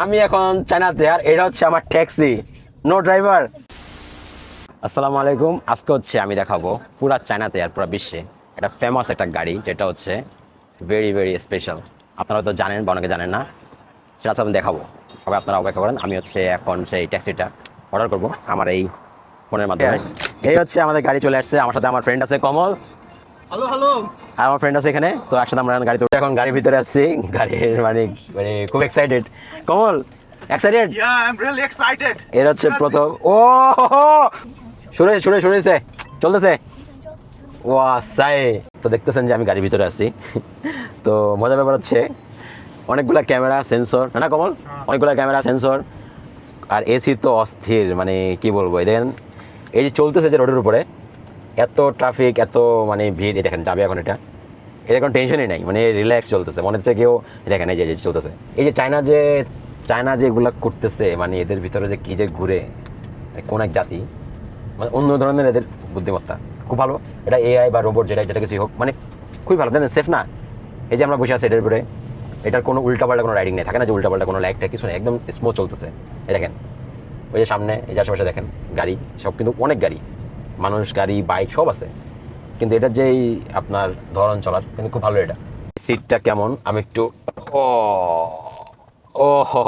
আমি এখন চায়নাতে, আর এটা হচ্ছে আমার ট্যাক্সি, নো ড্রাইভার। আসসালামু আলাইকুম। আজকে হচ্ছে আমি দেখাবো পুরা চায়নাতে আর পুরা বিশ্বে একটা ফেমাস একটা গাড়ি, যেটা হচ্ছে ভেরি ভেরি স্পেশাল। আপনারা তো জানেন বা অনেকে জানেন না, সেটা হচ্ছে আমি দেখাবো। সবাই আপনারা অপেক্ষা করেন। আমি হচ্ছে এখন সেই ট্যাক্সিটা অর্ডার করব আমার এই ফোনের মাধ্যমে। এই হচ্ছে আমাদের গাড়ি চলে আসছে। আমার সাথে আমার ফ্রেন্ড আছে কমল। Hello hello. আর আমার ফ্রেন্ড আছে এখানে। তো একসাথে আমরা গাড়িতে উঠে এখন গাড়ির ভিতরে আসছি। গাড়ির মানে মানে খুব excited. Kamal excited? Yeah, I'm really excited. এর হচ্ছে প্রথম ও শুনেছে চলতেছে। ওয়া সাই, তো দেখতেছেন যে আমি গাড়ির ভিতরে আছি। তো মজার ব্যাপার হচ্ছে অনেকগুলা ক্যামেরা সেন্সর, না কমল? অনেকগুলা ক্যামেরা সেন্সর আর এসি তো অস্থির, মানে কি বলবো। দেখেন এই যে চলতেছে যে রোডের উপরে এত ট্রাফিক, এত মানে ভিড়। দেখেন যাবে এখন এটা কোনো টেনশনই নাই, মানে রিল্যাক্স চলতেছে। মনে হচ্ছে কেউ দেখেন এই যে চলতেছে। এই যে চায়না যে এগুলা করতেছে, মানে এদের ভিতরে যে কী যে ঘুরে, কোন এক জাতি, মানে অন্য ধরনের এদের বুদ্ধিমত্তা খুব ভালো। এটা এআই বা রোবট যেটা কিছুই হোক, মানে খুবই ভালো। জানেন সেফ না? এই যে আমরা বসে আছি এটার উপরে, এটার কোনো উল্টাপাল্টা কোনো রাইডিং নেই, থাকে না যে উল্টাপাল্টা কোনো লাইটটা কিছু নেই, একদম স্মুথ চলতেছে। এই দেখেন ওই যে সামনে, এই যে আশেপাশে দেখেন গাড়ি সব, কিন্তু অনেক গাড়ি, মানুষ, গাড়ি, বাইক সব আছে। কিন্তু এটার যেই আপনার ধরন চলার কিন্তু খুব ভালো। এটা সিটটা কেমন আমি একটু ও ও হো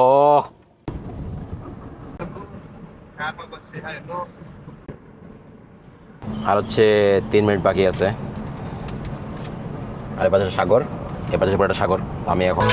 আর হচ্ছে 3 মিনিট বাকি আছে। আর এ পাশে সাগর, এ পাশে পুরো একটা সাগর। তো আমি এখন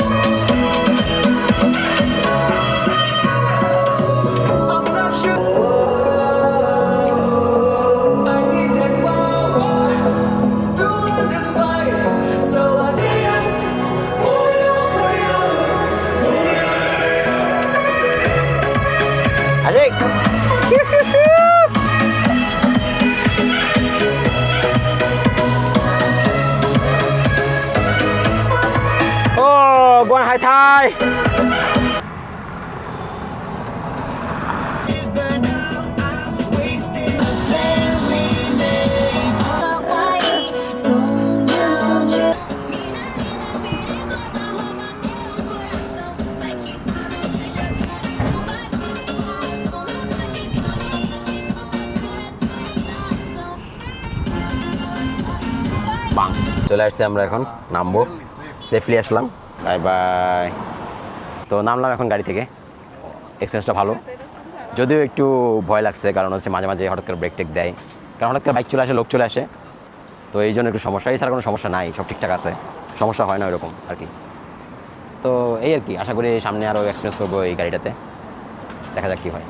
আরে ও গোয়ান হাই থাই। বাং চলে আসছি আমরা, এখন নামবো। সেফলি আসলাম, বাই বাই। তো নামলাম এখন গাড়ি থেকে। এক্সপিরিয়েন্সটা ভালো, যদিও একটু ভয় লাগছে, কারণ হচ্ছে মাঝে মাঝে হঠাৎ করে ব্রেক টেক দেয়, কারণ হঠাৎ করে বাইক চলে আসে, লোক চলে আসে। তো এই জন্য একটু সমস্যা। এছাড়া কোনো সমস্যা নাই, সব ঠিকঠাক আছে, সমস্যা হয় না ওইরকম আর কি। তো এই আর কি, আশা করি সামনে আরও এক্সপিরিয়েন্স করবো এই গাড়িটাতে, দেখা যাক কী হয়।